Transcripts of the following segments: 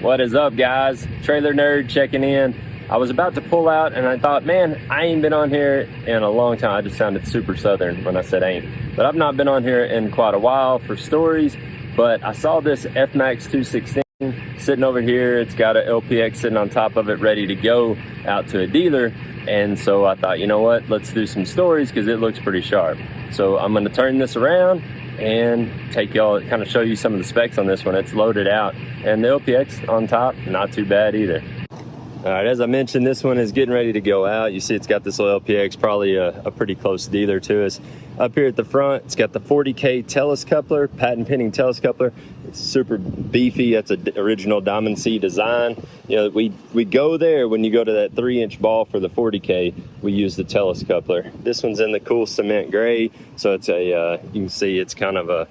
What is up, guys? Trailer Nerd checking in. I was about to pull out and I thought, man, I ain't been on here in a long time. I just sounded super southern when I said ain't. But I've not been on here in quite a while for stories. But I saw this FMAX 216 sitting over here. It's got an LPX sitting on top of it ready to go out to a dealer. And so I thought, you know what, let's do some stories because it looks pretty sharp. So I'm going to turn this around and take y'all, kind of show you some of the specs on this one. It's loaded out, and the LPX on top, not too bad either. All right, as I mentioned, this one is getting ready to go out. You see it's got this little LPX, probably a pretty close dealer to us. Up here at the front, it's got the 40K Telus coupler, patent pending Telus coupler. It's super beefy. That's an original Diamond C design. You know, we go there when you go to that 3-inch ball for the 40K, we use the Telus coupler. This one's in the cool cement gray, so it's a, you can see it's kind of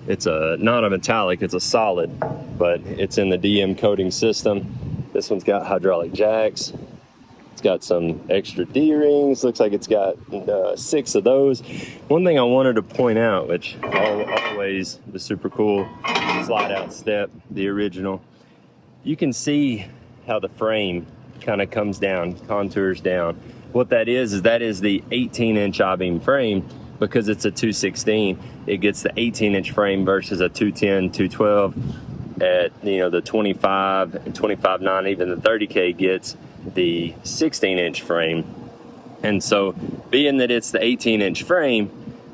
it's not a metallic, it's a solid, but it's in the DM coating system. This one's got hydraulic jacks. It's got some extra D-rings. Looks like it's got 6 of those. One thing I wanted to point out, which always the super cool slide out step, the original. You can see how the frame kind of comes down, contours down. What that is the 18-inch I-beam frame. Because it's a 216, it gets the 18-inch frame versus a 210, 212. At, you know, the 25 and 25.9, even the 30K gets the 16-inch frame. And so being that it's the 18-inch frame,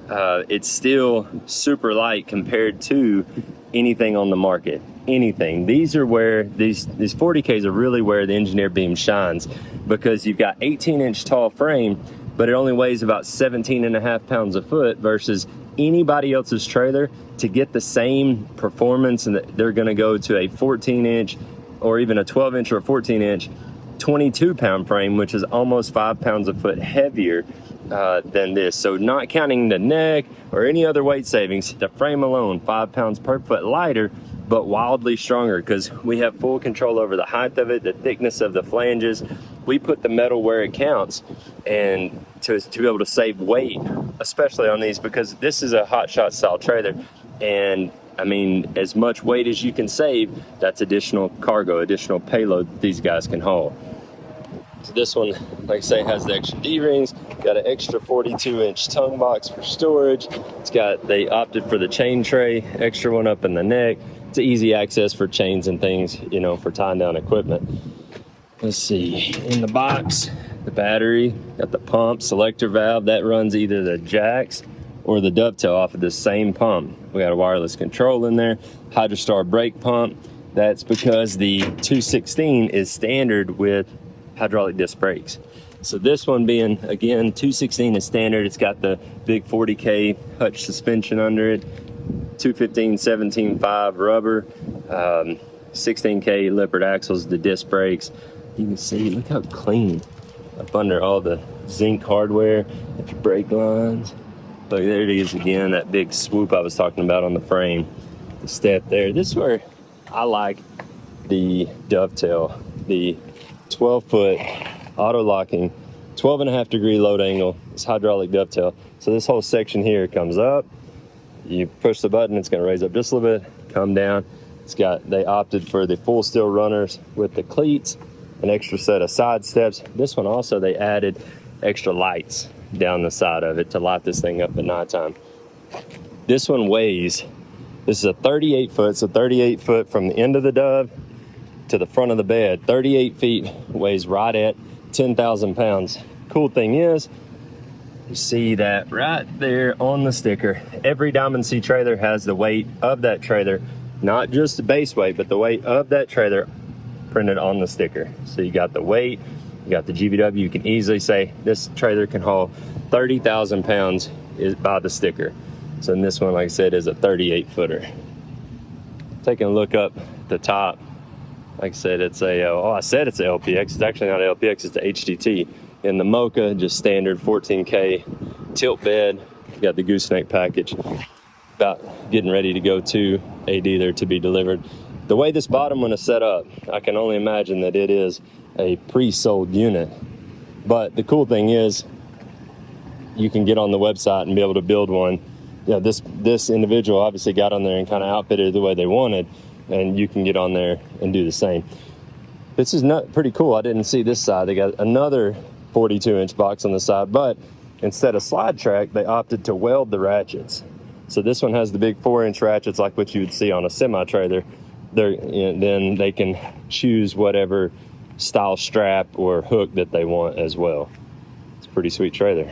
it's still super light compared to anything on the market. Anything. These are where these 40Ks are really where the engineer beam shines, because you've got 18-inch tall frame, but it only weighs about 17.5 pounds a foot versus anybody else's trailer. To get the same performance, and they're going to go to a 14-inch or even a 12-inch or a 14-inch 22-pound frame, which is almost 5 pounds a foot heavier than this. So not counting the neck or any other weight savings, the frame alone 5 pounds per foot lighter, but wildly stronger, because we have full control over the height of it, the thickness of the flanges. We put the metal where it counts, and to be able to save weight, especially on these, because this is a hot shot style trailer. And I mean, as much weight as you can save, that's additional cargo, additional payload these guys can haul. So this one, like I say, has the extra D-rings, got an extra 42-inch tongue box for storage. They opted for the chain tray, extra one up in the neck. It's easy access for chains and things, you know, for tying down equipment. Let's see, in the box, the battery, got the pump selector valve that runs either the jacks or the dovetail off of the same pump. We got a wireless control in there, Hydrostar brake pump. That's because the 216 is standard with hydraulic disc brakes. So this one being, again, 216 is standard. It's got the big 40K hutch suspension under it, 215 17.5 rubber, 16K leopard axles, the disc brakes. You can see, look how clean up under all the zinc hardware, the brake lines. Look, there it is again, that big swoop I was talking about on the frame. The step there. This is where I like the dovetail, the 12-foot auto-locking, 12.5 degree load angle. It's hydraulic dovetail. So this whole section here comes up. You push the button, it's going to raise up just a little bit, come down. They opted for the full steel runners with the cleats, an extra set of side steps. This one also, they added extra lights down the side of it to light this thing up at nighttime. This one weighs, this is a 38 foot, so 38 foot from the end of the dove to the front of the bed. 38 feet, weighs right at 10,000 pounds. Cool thing is, you see that right there on the sticker. Every Diamond C trailer has the weight of that trailer, not just the base weight, but the weight of that trailer printed on the sticker. So you got the weight, you got the GVW. You can easily say this trailer can haul 30,000 pounds by the sticker. So in this one, like I said, is a 38 footer. Taking a look up the top, like I said, it's a, I said it's an LPX. It's actually not an LPX, it's the HDT. In the Mocha, just standard 14K tilt bed. You got the gooseneck package. About getting ready to go to a dealer to be delivered. The way this bottom one is set up, I can only imagine that it is a pre-sold unit. But the cool thing is, you can get on the website and be able to build one. Yeah, this individual obviously got on there and kind of outfitted it the way they wanted. and you can get on there and do the same. This is not pretty cool. I didn't see this side. They got another 42-inch box on the side, but instead of slide track, they opted to weld the ratchets. So this one has the big 4-inch ratchets like what you would see on a semi-trailer. Then they can choose whatever style strap or hook that they want as well. It's a pretty sweet trailer.